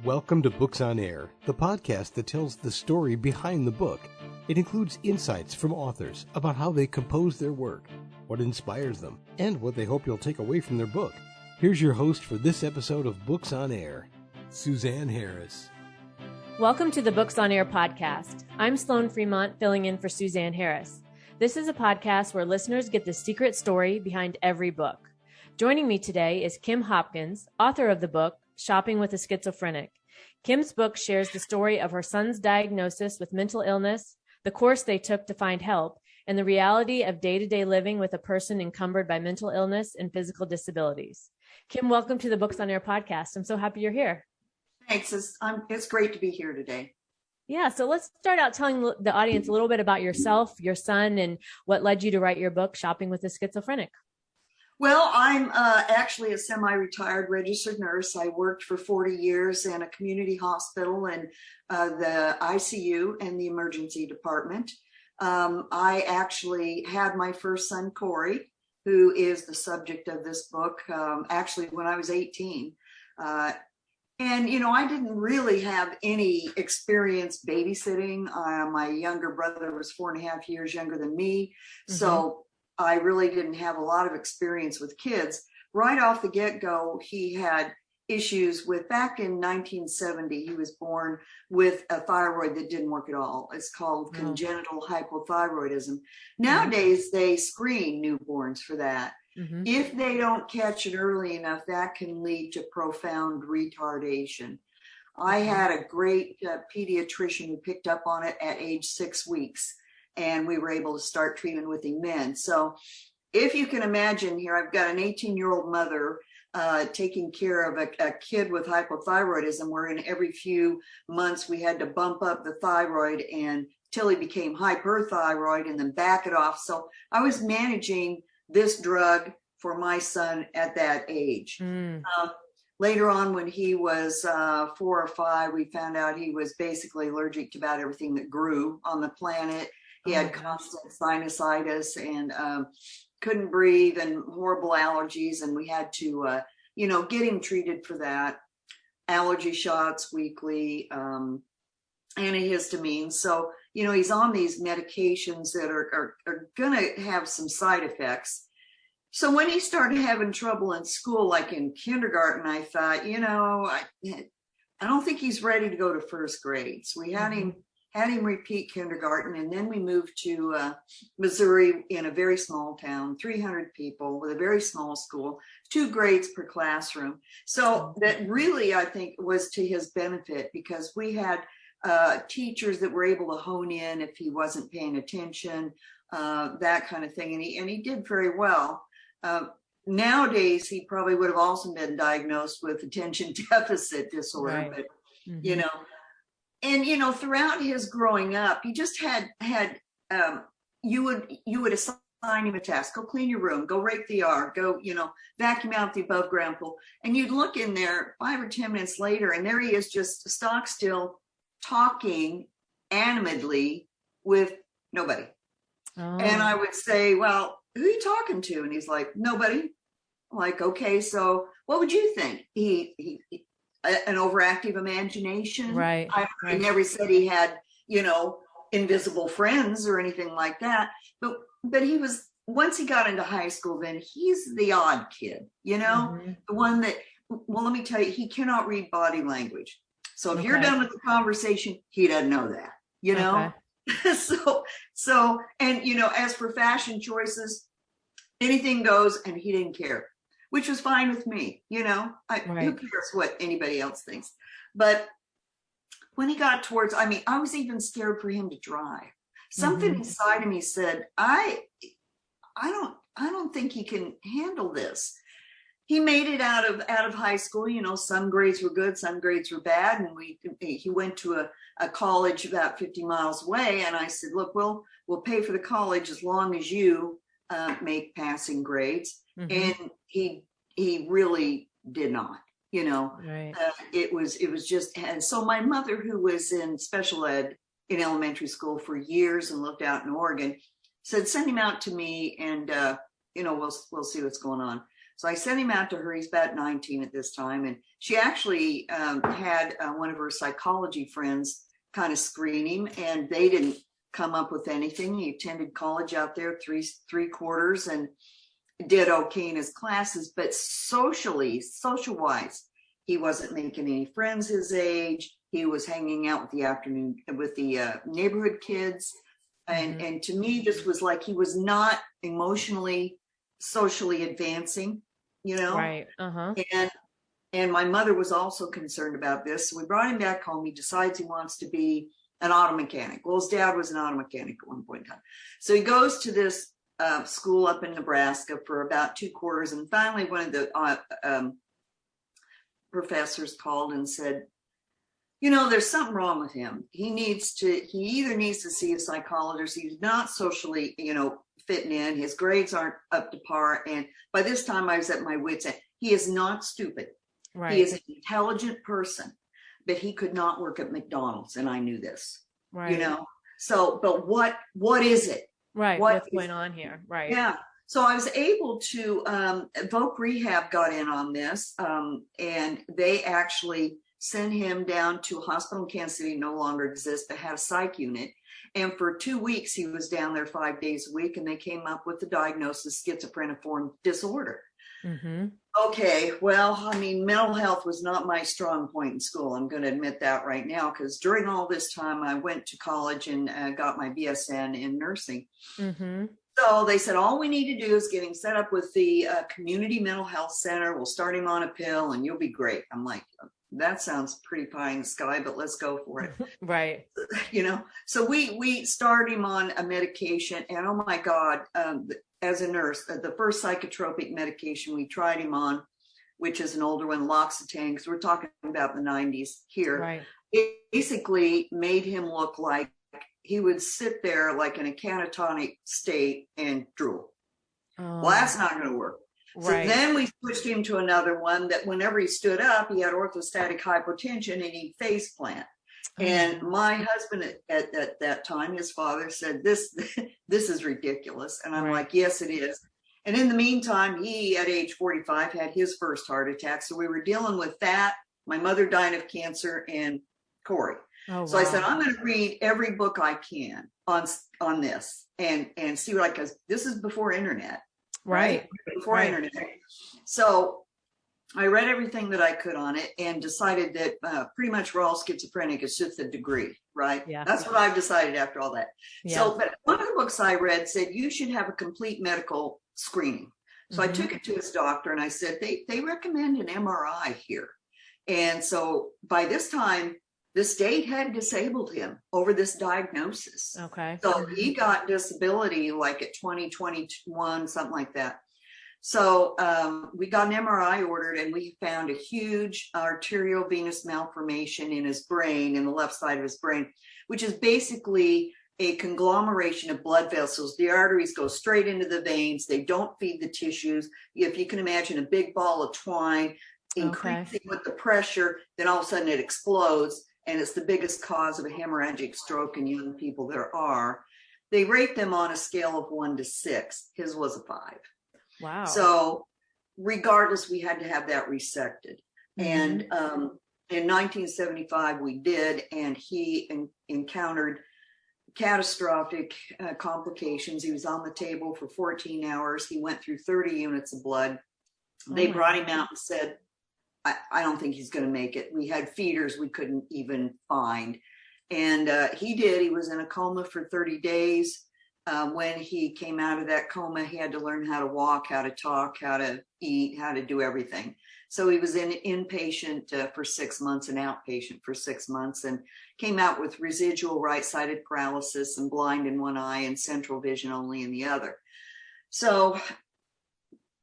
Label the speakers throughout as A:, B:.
A: Welcome to Books on Air, the podcast that tells the story behind the book. It includes insights from authors about how they compose their work, what inspires them, and what they hope you'll take away from their book. Here's your host for this episode of Books on Air, Suzanne Harris.
B: Welcome to the Books on Air podcast. I'm Sloan Fremont, filling in for Suzanne Harris. This is a podcast where listeners get the secret story behind every book. Joining me today is Kim Hopkins, author of the book, Shopping with a Schizophrenic. Kim's book shares the story of her son's diagnosis with mental illness, the course they took to find help, and the reality of day-to-day living with a person encumbered by mental illness and physical disabilities. Kim, welcome to the Books on Air podcast. I'm so happy you're here.
C: Thanks. It's great to be here today.
B: Yeah, so let's start out telling the audience a little bit about yourself, your son, and what led you to write your book, Shopping with a Schizophrenic.
C: Well, I'm actually a semi-retired registered nurse. I worked for 40 years in a community hospital and the ICU and the emergency department. I actually had my first son, Cory, who is the subject of this book, actually when I was 18. And, you know, I didn't really have any experience babysitting. My younger brother was 4.5 years younger than me. Mm-hmm. So I really didn't have a lot of experience with kids. Right off the get-go, he had issues with, back in 1970, he was born with a thyroid that didn't work at all. It's called congenital hypothyroidism. Nowadays, they screen newborns for that. Mm-hmm. If they don't catch it early enough, that can lead to profound retardation. I had a great pediatrician who picked up on it at age 6 weeks. And we were able to start treatment with him then. So if you can imagine here, I've got an 18-year-old mother taking care of a kid with hypothyroidism, wherein every few months we had to bump up the thyroid until he became hyperthyroid and then back it off. So I was managing this drug for my son at that age. Later on, when he was 4 or 5, we found out he was basically allergic to about everything that grew on the planet. He had constant sinusitis and couldn't breathe and horrible allergies. And we had to, get him treated for that. Allergy shots weekly, antihistamines. So, he's on these medications that are going to have some side effects. So when he started having trouble in school, like in kindergarten, I thought, I don't think he's ready to go to first grade. So we had him repeat kindergarten, and then we moved to Missouri in a very small town, 300 people with a very small school, 2 grades per classroom. So that really, I think, was to his benefit, because we had teachers that were able to hone in if he wasn't paying attention, that kind of thing. And he did very well. Nowadays, he probably would have also been diagnosed with attention deficit disorder, right. But, And, throughout his growing up, he just had you would assign him a task: go clean your room, go rake the yard, go, vacuum out the above ground pool. And you'd look in there 5 or 10 minutes later, and there he is, just stock still, talking animatedly with nobody. Oh. And I would say, well, who are you talking to? And he's like, nobody. I'm like, okay, so what would you think? He an overactive imagination.
B: Right.
C: I never said he had, invisible friends or anything like that. But he was, once he got into high school, then he's the odd kid, the one that, well, let me tell you, he cannot read body language. So if you're done with the conversation, he doesn't know that, Okay. So, and, as for fashion choices, anything goes, and he didn't care, which was fine with me. Who cares what anybody else thinks? But when he got towards, I was even scared for him to drive. Something inside of me said, I don't think he can handle this. He made it out of high school. Some grades were good, some grades were bad. And he went to a college about 50 miles away. And I said, look, we'll pay for the college as long as you make passing grades. And he really did not,
B: Right.
C: It was just, and so my mother, who was in special ed in elementary school for years and lived out in Oregon, said, send him out to me, and we'll see what's going on. So I sent him out to her. He's about 19 at this time. And she actually had one of her psychology friends kind of screen him, and they didn't come up with anything. He attended college out there, three quarters, and did okay in his classes. But social-wise, he wasn't making any friends his age. He was hanging out with the neighborhood kids. And to me, this was like he was not emotionally, socially advancing,
B: Right.
C: And my mother was also concerned about this. So we brought him back home. He decides he wants to be an auto mechanic. Well, his dad was an auto mechanic at one point in time. So he goes to this school up in Nebraska for about 2 quarters. And finally, one of the professors called and said, there's something wrong with him. He either needs to see a psychologist. He's not socially, fitting in. His grades aren't up to par. And by this time I was at my wit's end. He is not stupid.
B: Right.
C: He is an intelligent person, but he could not work at McDonald's. And I knew this,
B: right.
C: So, but what is it?
B: Right. What's going on here? Right.
C: Yeah. So I was able to, Voc Rehab got in on this, and they actually sent him down to a hospital in Kansas City, no longer exists, but had a psych unit. And for 2 weeks, he was down there 5 days a week, and they came up with the diagnosis, schizophreniform disorder.
B: Mm-hmm.
C: Okay, well, mental health was not my strong point in school. I'm going to admit that right now, because during all this time, I went to college and got my BSN in nursing.
B: Mm-hmm.
C: So they said, all we need to do is get him set up with the community mental health center. We'll start him on a pill and you'll be great. I'm like, that sounds pretty pie in the sky, but let's go for it.
B: Right.
C: So we start him on a medication, and oh my God, as a nurse, the first psychotropic medication we tried him on, which is an older one, L'Occitane, because we're talking about the 90s here,
B: right.
C: It basically made him look like he would sit there like in a catatonic state and drool.
B: Oh.
C: Well, that's not going to work.
B: Right.
C: So then we switched him to another one that whenever he stood up, he had orthostatic hypotension and he'd face plant. And my husband at that time, his father said, this is ridiculous. And I'm
B: right.
C: like, yes, it is. And in the meantime, he, at age 45, had his first heart attack. So we were dealing with that. My mother died of cancer, and Cory.
B: Oh,
C: so
B: wow.
C: I said, I'm going to read every book I can on this and see what because this is before internet.
B: Right.
C: Before
B: right.
C: internet. So I read everything that I could on it and decided that pretty much we're all schizophrenic. It's just a degree, right?
B: Yeah.
C: That's what I've decided after all that.
B: Yeah.
C: So, but one of the books I read said you should have a complete medical screening. So I took it to his doctor and I said, they recommend an MRI here. And so by this time, the state had disabled him over this diagnosis.
B: Okay.
C: So he got disability like at 2021, something like that. So we got an MRI ordered, and we found a huge arterial venous malformation in his brain, in the left side of his brain, which is basically a conglomeration of blood vessels. The arteries go straight into the veins. They don't feed the tissues. If you can imagine a big ball of twine increasing with the pressure, then all of a sudden it explodes. And it's the biggest cause of a hemorrhagic stroke in young people there are. They rate them on a scale of 1 to 6. His was a 5.
B: Wow.
C: So regardless, we had to have that resected. And in 1975, we did, and he encountered catastrophic complications. He was on the table for 14 hours. He went through 30 units of blood. They brought him out and said, I don't think he's going to make it. We had feeders we couldn't even find. And he did. He was in a coma for 30 days. When he came out of that coma, he had to learn how to walk, how to talk, how to eat, how to do everything. So he was inpatient for 6 months and outpatient for 6 months, and came out with residual right-sided paralysis and blind in one eye and central vision only in the other. So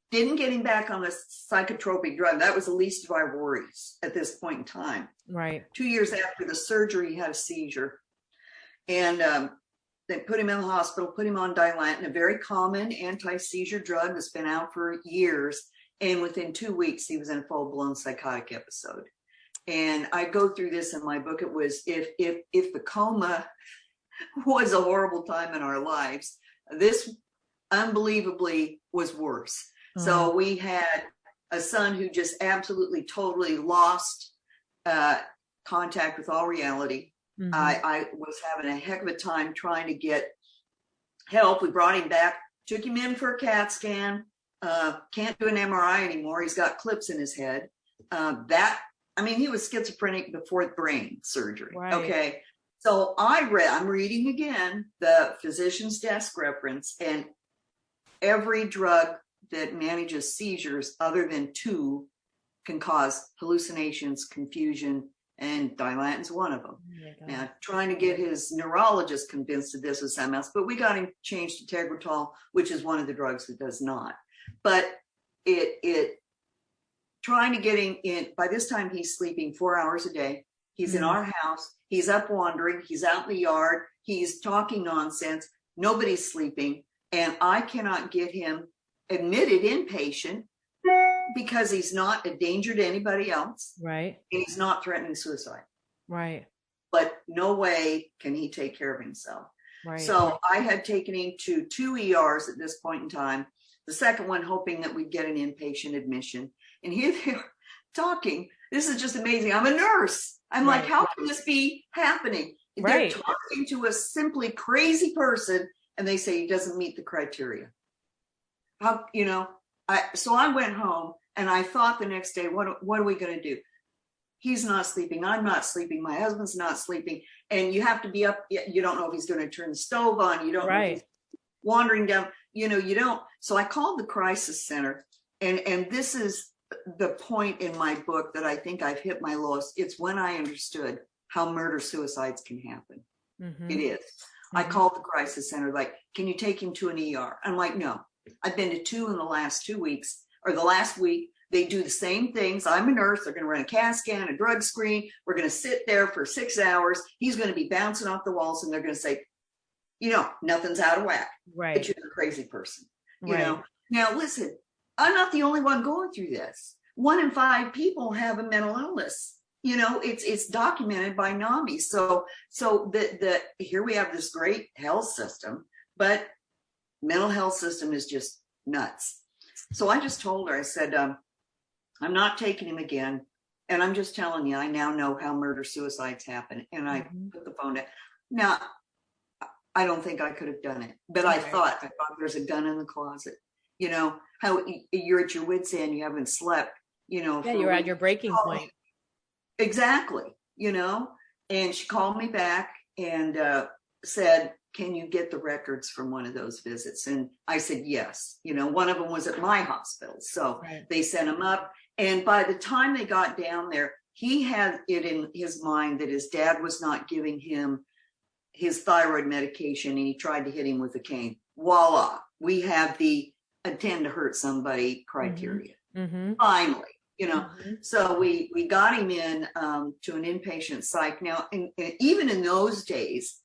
C: didn't get him back on the psychotropic drug. That was the least of our worries at this point in time.
B: Right. 2
C: years after the surgery, he had a seizure. And they put him in the hospital, put him on Dilantin, a very common anti-seizure drug that's been out for years. And within 2 weeks, he was in a full-blown psychotic episode. And I go through this in my book. It was if the coma was a horrible time in our lives, this unbelievably was worse. So we had a son who just absolutely, totally lost contact with all reality. I was having a heck of a time trying to get help. We brought him back, took him in for a CAT scan. Can't do an MRI anymore. He's got clips in his head. He was schizophrenic before brain surgery. Right. Okay. So I'm reading again the physician's desk reference, and every drug that manages seizures other than 2 can cause hallucinations, confusion, and Dilantin's one of them. Now, trying to get his neurologist convinced that this was MS, but we got him changed to Tegretol, which is one of the drugs that does not. But trying to get him in, by this time he's sleeping 4 hours a day. He's in our house. He's up wandering. He's out in the yard. He's talking nonsense. Nobody's sleeping. And I cannot get him admitted inpatient because he's not a danger to anybody else.
B: Right.
C: And he's not threatening suicide.
B: Right.
C: But no way can he take care of himself.
B: Right.
C: So I had taken him to 2 ERs at this point in time. The second one hoping that we'd get an inpatient admission. And here they're talking. This is just amazing. I'm a nurse. I'm like, how can this be happening? They're talking to a simply crazy person, and they say he doesn't meet the criteria. So I went home, and I thought the next day, what are we going to do? He's not sleeping. I'm not sleeping. My husband's not sleeping. And you have to be up. You don't know if he's going to turn the stove on. You don't know if he's wandering down. You don't. So I called the crisis center, and this is the point in my book that I think I've hit my lowest. It's when I understood how murder-suicides can happen. It is. I called the crisis center, like, can you take him to an ER? I'm like, no. I've been to 2 in the last 2 weeks, or the last week. They do the same things. I'm a nurse. They're going to run a CAT scan, a drug screen. We're going to sit there for 6 hours. He's going to be bouncing off the walls, and they're going to say, nothing's out of whack. Right. But you're a crazy person. You know. Now, listen, I'm not the only one going through this. 1 in 5 people have a mental illness. It's documented by NAMI. So here we have this great health system, but mental health system is just nuts. So I just told her, I said, I'm not taking him again. And I'm just telling you, I now know how murder-suicides happen. And I put the phone down. Now, I don't think I could have done it, but I thought there's a gun in the closet. How you're at your wit's end, you haven't slept,
B: you're at your breaking point.
C: Exactly. And she called me back and said, can you get the records from one of those visits? And I said, yes. One of them was at my hospital. So they sent him up. And by the time they got down there, he had it in his mind that his dad was not giving him his thyroid medication, and he tried to hit him with a cane. Voila. We have the intend to hurt somebody criteria. Finally. So we got him in to an inpatient psych. Now, and even in those days,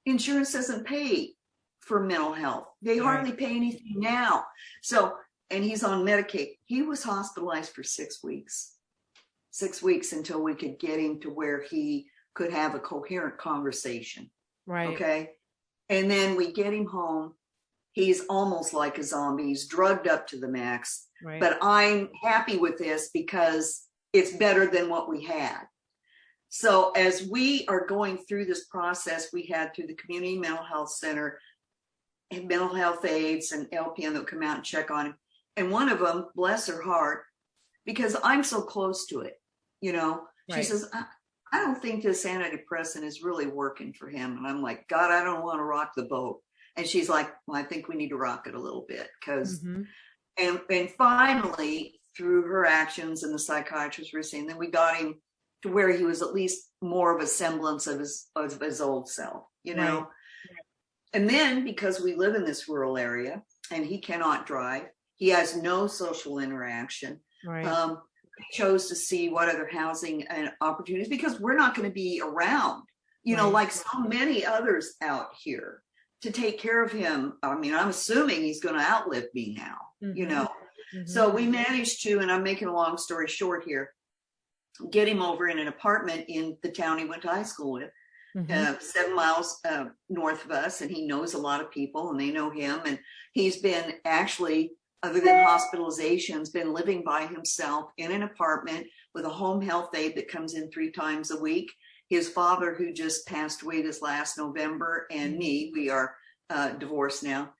C: insurance doesn't pay for mental health. They hardly pay anything now. So, and he's on Medicaid. He was hospitalized for 6 weeks. 6 weeks until we could get him to where he could have a coherent conversation. Right. Okay. And then we get him home. He's almost like a zombie. He's drugged up to the max. Right. But I'm happy with this because it's better than what we had. So as we are going through this process, we had through the Community Mental Health Center and mental health aides and LPN that would come out and check on him. And one of them, bless her heart, because I'm so close to it, she says, I don't think this antidepressant is really working for him. And I'm like, God, I don't want to rock the boat. And she's like, well, I think we need to rock it a little bit because, and finally, through her actions and the psychiatrist were saying, then we got him to where he was at least more of a semblance of his old self, Right. And then because we live in this rural area and he cannot drive, he has no social interaction. Right. We chose to see what other housing and opportunities, because we're not going to be around, like so many others out here to take care of him. I mean, I'm assuming he's going to outlive me now, So we managed to, and I'm making a long story short here, get him over in an apartment in the town he went to high school with, 7 miles north of us. And he knows a lot of people and they know him. And he's been actually other than hospitalizations, been living by himself in an apartment with a home health aide that comes in 3 times a week. His father, who just passed away this last November, and me, we are divorced now,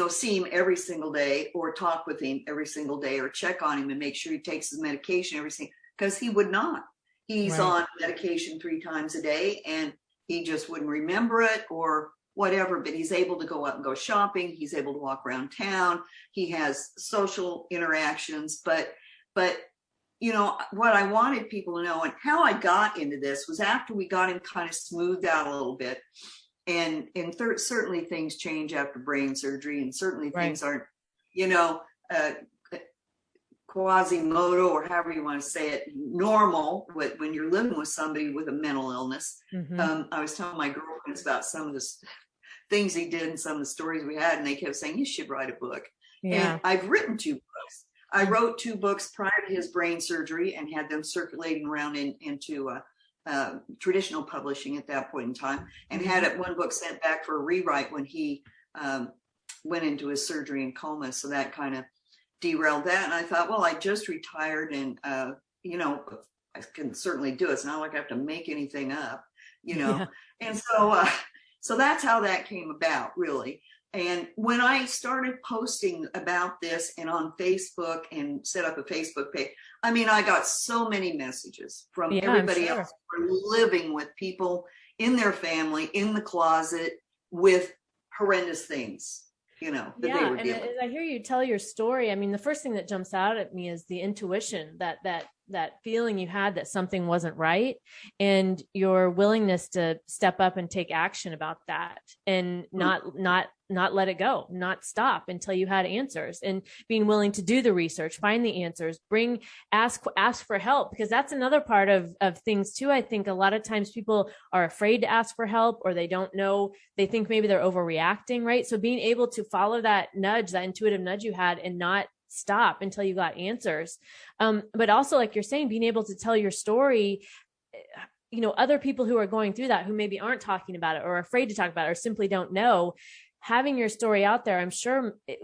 C: see him every single day, or talk with him every single day, or check on him and make sure he takes his medication every single, because he would not. He's on medication 3 times a day, and he just wouldn't remember it or whatever, but he's able to go out and go shopping. He's able to walk around town. He has social interactions, but what I wanted people to know, and how I got into this, was after we got him kind of smoothed out a little bit. And certainly things change after brain surgery, and certainly things aren't, Quasimodo, or however you want to say it, normal when you're living with somebody with a mental illness. I was telling my girlfriends about some of the things he did and some of the stories we had, and they kept saying, you should write a book. And I've written 2 books. I wrote 2 books prior to his brain surgery and had them circulating around into traditional publishing at that point in time, and had one book sent back for a rewrite when he went into his surgery and coma. So that kind of derailed that. And I thought, well, I just retired, and I can certainly do it. It's not like I have to make anything up, And so that's how that came about, really. And when I started posting about this and on Facebook and set up a Facebook page, I got so many messages from everybody else who are living with people in their family, in the closet, with horrendous things, that they were dealing with.
B: As I hear you tell your story, the first thing that jumps out at me is the intuition, that feeling you had that something wasn't right, and your willingness to step up and take action about that, and not let it go, not stop until you had answers, and being willing to do the research, find the answers, ask for help, because that's another part of things too. I think a lot of times people are afraid to ask for help, or they don't know, they think maybe they're overreacting, right? So being able to follow that nudge, that intuitive nudge you had, and not stop until you got answers. But also, like you're saying, being able to tell your story, other people who are going through that, who maybe aren't talking about it, or afraid to talk about it, or simply don't know, having your story out there, I'm sure it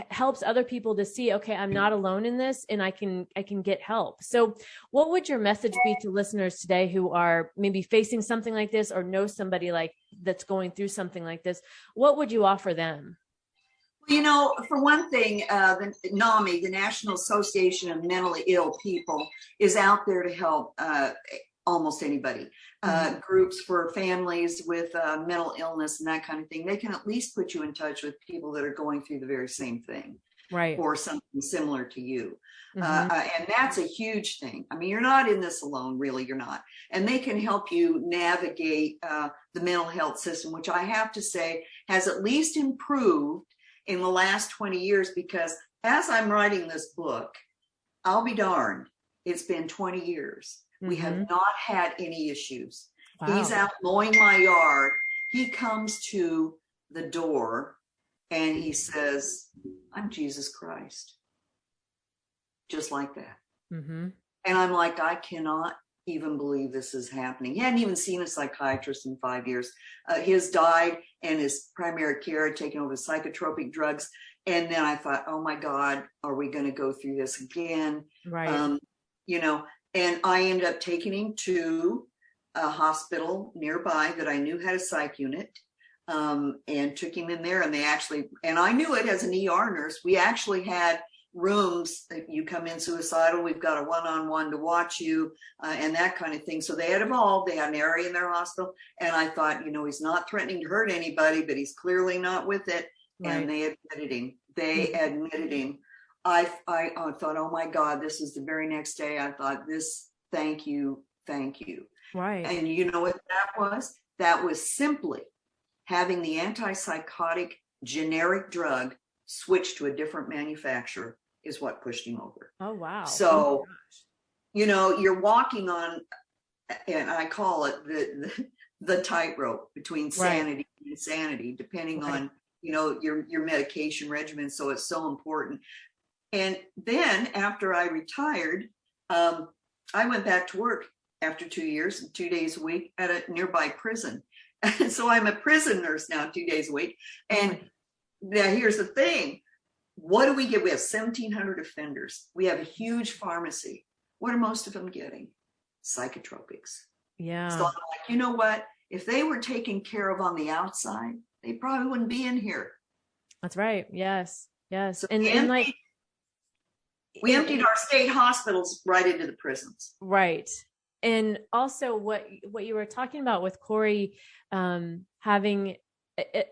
B: helps other people to see, okay, I'm not alone in this, and I can get help. So what would your message be to listeners today who are maybe facing something like this, or know somebody that's going through something like this? What would you offer them?
C: For one thing, the NAMI, the National Association of Mentally Ill People, is out there to help almost anybody. Groups for families with mental illness and that kind of thing. They can at least put you in touch with people that are going through the very same thing,
B: right,
C: or something similar to you. And that's a huge thing. You're not in this alone, really, you're not. And they can help you navigate the mental health system, which I have to say has at least improved in the last 20 years, because as I'm writing this book, I'll be darned, it's been 20 years. We have not had any issues. Wow. He's out mowing my yard. He comes to the door and he says, I'm Jesus Christ. Just like that. And I'm like, I cannot even believe this is happening. He hadn't even seen a psychiatrist in 5 years. His died, and his primary care had taken over psychotropic drugs. And then I thought, oh my God, are we going to go through this again?
B: Right.
C: And I ended up taking him to a hospital nearby that I knew had a psych unit, and took him in there. And I knew it as an ER nurse. We actually had rooms that you come in suicidal, we've got a one-on-one to watch you, and that kind of thing. So they had evolved. They had an area in their hospital. And I thought, he's not threatening to hurt anybody, but he's clearly not with it. Right. And they admitted him. I thought, oh my God, this is the very next day. I thought, thank you.
B: Right.
C: And you know what that was? That was simply having the antipsychotic generic drug switched to a different manufacturer is what pushed him over.
B: Oh, wow.
C: So, you're walking on, and I call it the tightrope between sanity and insanity, depending on, your medication regimen. So it's so important. And then after I retired, I went back to work after 2 years, 2 days a week at a nearby prison. And so I'm a prison nurse now, 2 days a week. And now here's the thing. what do we get? We have 1,700 offenders. We have a huge pharmacy. What are most of them getting? Psychotropics.
B: Yeah.
C: So I'm like, you know what? If they were taken care of on the outside, they probably wouldn't be in here.
B: That's right. Yes. Yes.
C: So
B: And like,
C: we emptied our state hospitals right into the prisons.
B: right. And also what you were talking about with Cory, having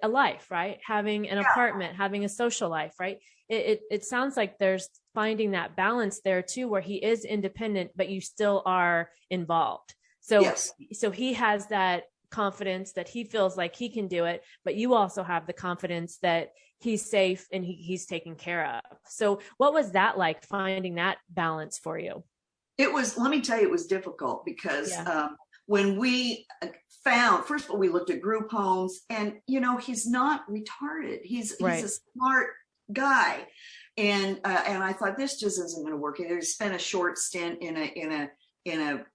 B: a life, right? Having an apartment, having a social life, right? It sounds like there's finding that balance there too, where he is independent, but you still are involved. So,
C: yes.
B: So he has that confidence that he feels like he can do it, but you also have the confidence that he's safe and he's taken care of. So what was that like, finding that balance for you?
C: It was, let me tell you, it was difficult because when we found, first of all, we looked at group homes, and, you know, he's not retarded. He's a smart guy. And I thought, this just isn't going to work. He spent a short stint in a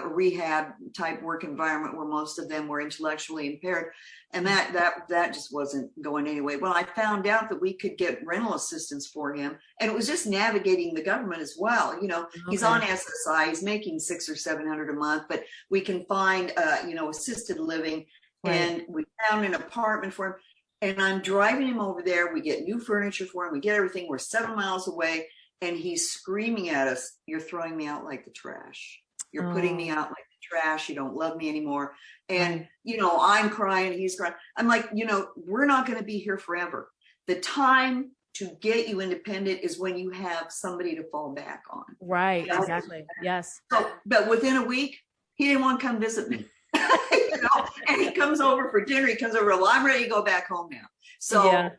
C: rehab type work environment where most of them were intellectually impaired, and that just wasn't going anyway. Well, I found out that we could get rental assistance for him, and it was just navigating the government as well. You know, he's on SSI, he's making $600 or $700 a month, but we can find assisted living, and we found an apartment for him. And I'm driving him over there. We get new furniture for him. We get everything. We're 7 miles away, and he's screaming at us, "You're throwing me out like the trash. You're putting me out like the trash. You don't love me anymore." And, you know, I'm crying, he's crying. I'm like, you know, we're not going to be here forever. The time to get you independent is when you have somebody to fall back on.
B: Right. You know? Exactly. Yes.
C: So, but within a week, he didn't want to come visit me. You know, and he comes over for dinner. He comes over, well, I'm ready to go back home now. So,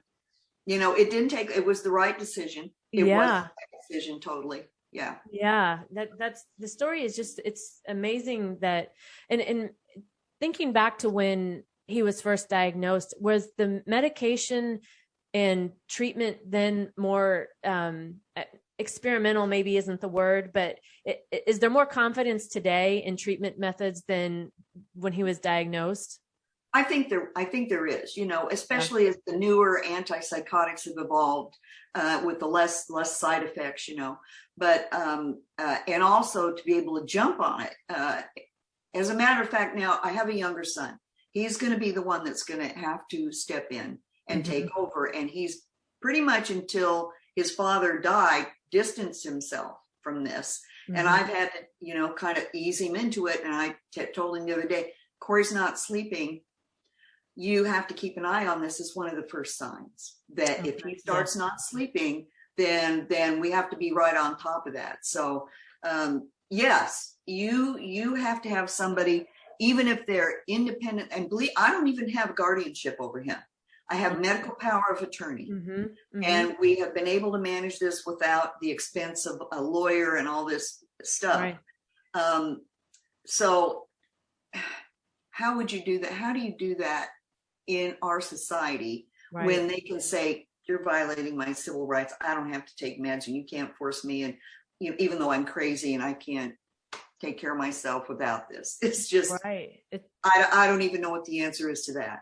C: you know, it was the right decision. It was the right decision, totally. Yeah.
B: Yeah. That's the story is just, it's amazing that, and thinking back to when he was first diagnosed, was the medication and treatment then more, experimental maybe isn't the word, but is there more confidence today in treatment methods than when he was diagnosed?
C: I think there is, you know, especially as the newer antipsychotics have evolved with the less side effects, you know, but and also to be able to jump on it. As a matter of fact, now I have a younger son. He's going to be the one that's going to have to step in and take over. And he's pretty much, until his father died, distanced himself from this. And I've had to, you know, kind of ease him into it. And I told him the other day, "Cory's not sleeping. You have to keep an eye on this." Is one of the first signs that if he starts not sleeping, then we have to be right on top of that. So yes, you have to have somebody, even if they're independent, and believe, I don't even have guardianship over him. I have medical power of attorney, and we have been able to manage this without the expense of a lawyer and all this stuff. So how would you do that? How do you do that in our society when they can say, "You're violating my civil rights. I don't have to take meds, and you can't force me." And you know, even though I'm crazy and I can't take care of myself without this, it's just, I don't even know what the answer is to that.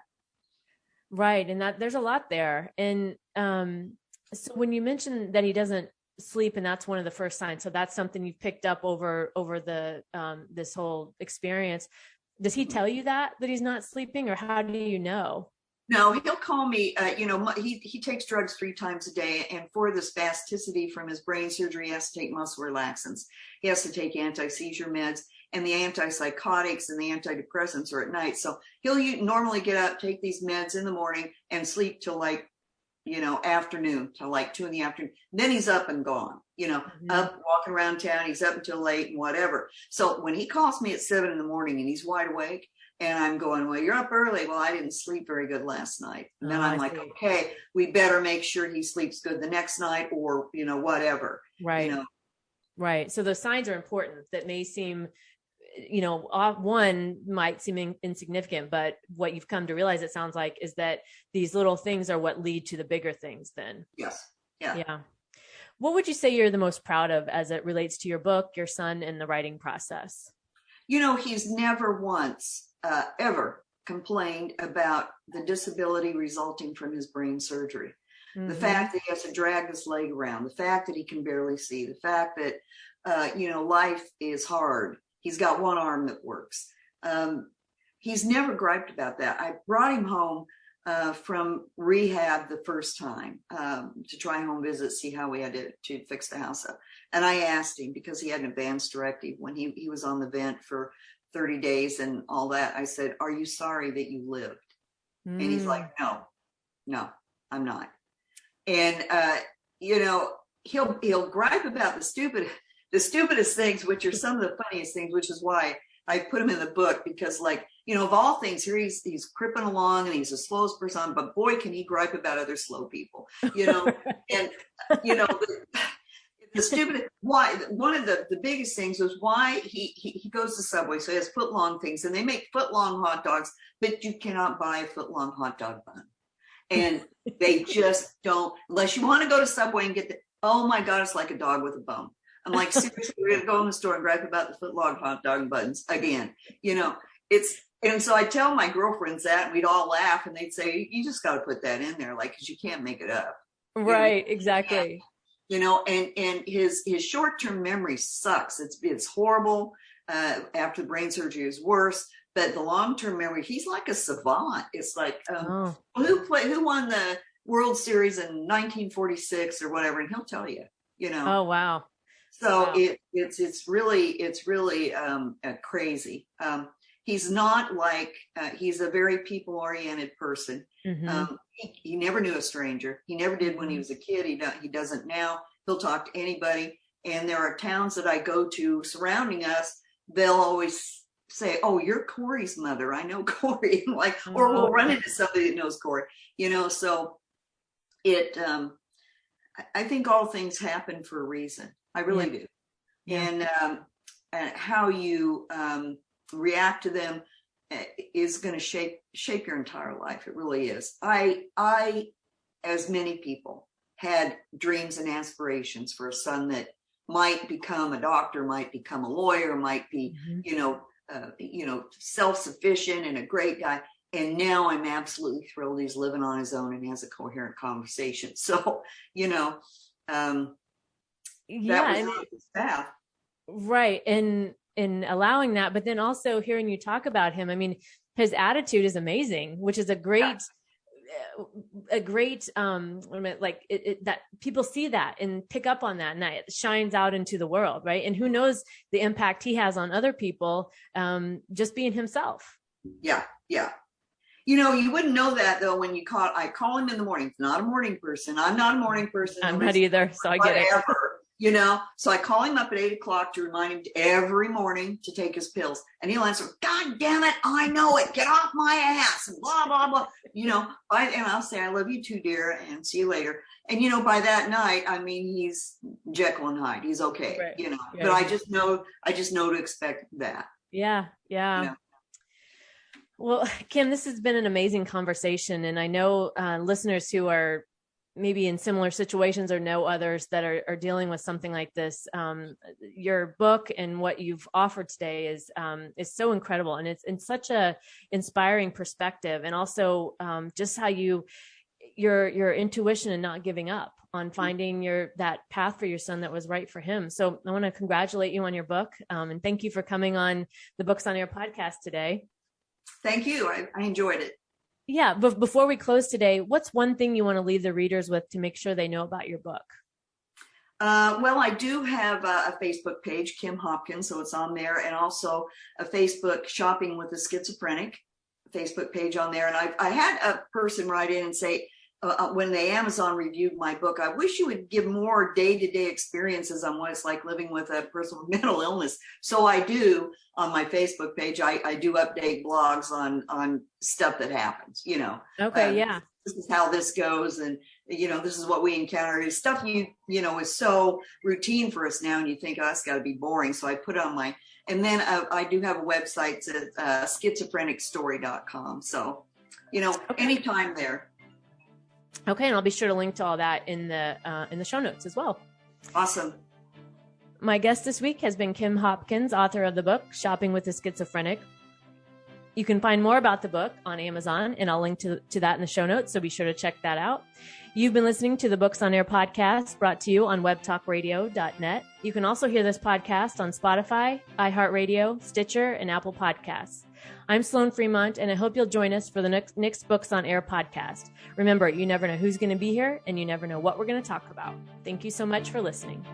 B: Right. And that there's a lot there. And so when you mentioned that he doesn't sleep, and that's one of the first signs, so that's something you've picked up over the this whole experience. Does he tell you that he's not sleeping, or how do you know?
C: No, he'll call me. You know, he takes drugs 3 times a day, and for the spasticity from his brain surgery, he has to take muscle relaxants. He has to take anti-seizure meds, and the antipsychotics and the antidepressants are at night. So he'll normally get up, take these meds in the morning, and sleep till like, you know, afternoon, till like 2 PM. Then he's up and gone, you know, up walking around town. He's up until late and whatever. So when he calls me at 7 AM and he's wide awake, and I'm going, "Well, you're up early." "Well, I didn't sleep very good last night." And then I'm like, "Okay, we better make sure he sleeps good the next night," or, you know, whatever.
B: Right.
C: You know?
B: Right. So those signs are important that may seem, you know, one might seem insignificant, but what you've come to realize, it sounds like, is that these little things are what lead to the bigger things then.
C: Yes. Yeah.
B: Yeah. What would you say you're the most proud of as it relates to your book, your son, and the writing process?
C: You know, he's never once ever complained about the disability resulting from his brain surgery. the fact that he has to drag his leg around, the fact that he can barely see, the fact that, life is hard. He's got one arm that works. He's never griped about that. I brought him home from rehab the first time to try home visit, see how we had to fix the house up. And I asked him, because he had an advance directive when he was on the vent for 30 days and all that. I said, "Are you sorry that you lived?" And he's like, no, I'm not. And, he'll gripe about the stupidest things, which are some of the funniest things, which is why I put him in the book, because of all things here, he's cripping along and he's the slowest person, but boy, can he gripe about other slow people, and, the stupid, why, one of the biggest things was why he goes to Subway. So he has foot long things, and they make foot long hot dogs, but you cannot buy a foot long hot dog bun. And they just don't, unless you want to go to Subway and get oh my God, it's like a dog with a bone. I'm like, seriously, we're going to go in the store and gripe about the foot long hot dog buns again. And so I tell my girlfriends that, and we'd all laugh, and they'd say, "You just got to put that in there, because you can't make it up."
B: Right. Exactly.
C: And his short-term memory sucks. It's horrible. After the brain surgery is worse, but the long-term memory, he's like a savant. It's like, who won the World Series in 1946 or whatever, and he'll tell you,
B: Oh, wow.
C: So
B: wow.
C: It's really crazy. He's not like, he's a very people-oriented person.
B: Mm-hmm.
C: He never knew a stranger. He never did when he was a kid. He doesn't now. He'll talk to anybody. And there are towns that I go to surrounding us. They'll always say, "Oh, you're Cory's mother. I know Cory." Or we'll run into somebody that knows Cory. So I think all things happen for a reason. I really do. Yeah. And how you react to them is going to shape your entire life. It really is. I, as many people, had dreams and aspirations for a son that might become a doctor, might become a lawyer, might be, self-sufficient and a great guy. And now I'm absolutely thrilled he's living on his own and has a coherent conversation. So, that was his path. Right.
B: And allowing that, but then also hearing you talk about him, I mean, his attitude is amazing, which is a great that people see that and pick up on that, and that shines out into the world. Right. And who knows the impact he has on other people, just being himself.
C: Yeah. Yeah. You wouldn't know that though when I call him in the morning. He's not a morning person. I'm not a morning person.
B: I'm not either. So I get it.
C: So I call him up at 8:00 to remind him every morning to take his pills, and he'll answer, "God damn it, I know it. Get off my ass," and blah blah blah. And I'll say, "I love you too, dear, and see you later." And by that night, I mean, he's Jekyll and Hyde. He's okay. Right. Yeah. But I just know to expect that.
B: Yeah. Yeah. Well, Kim, this has been an amazing conversation, and I know listeners who are maybe in similar situations or know others that are dealing with something like this. Your book and what you've offered today is so incredible, and it's in such a inspiring perspective, and also just how your intuition and not giving up on finding that path for your son that was right for him. So I want to congratulate you on your book, and thank you for coming on the Books on Air podcast today.
C: Thank you. I enjoyed it.
B: Yeah. But before we close today, what's one thing you want to leave the readers with to make sure they know about your book?
C: Well, I do have a Facebook page, Kim Hopkins, so it's on there, and also a Facebook Shopping with a Schizophrenic Facebook page on there. And I had a person write in and say, when they Amazon reviewed my book, "I wish you would give more day-to-day experiences on what it's like living with a person with mental illness." So I do on my Facebook page. I do update blogs on stuff that happens,
B: Okay. Yeah.
C: This is how this goes. And, this is what we encounter. It's stuff, is so routine for us now. And you think, oh, that's got to be boring. So I put on and then I do have a website at schizophrenicstory.com. So, anytime there.
B: Okay. And I'll be sure to link to all that in the show notes as well.
C: Awesome.
B: My guest this week has been Kim Hopkins, author of the book Shopping with a Schizophrenic. You can find more about the book on Amazon, and I'll link to that in the show notes, so be sure to check that out. You've been listening to the Books on Air podcast, brought to you on webtalkradio.net. You can also hear this podcast on Spotify, iHeartRadio, Stitcher, and Apple Podcasts. I'm Sloan Fremont, and I hope you'll join us for the next Books on Air podcast. Remember, you never know who's going to be here, and you never know what we're going to talk about. Thank you so much for listening.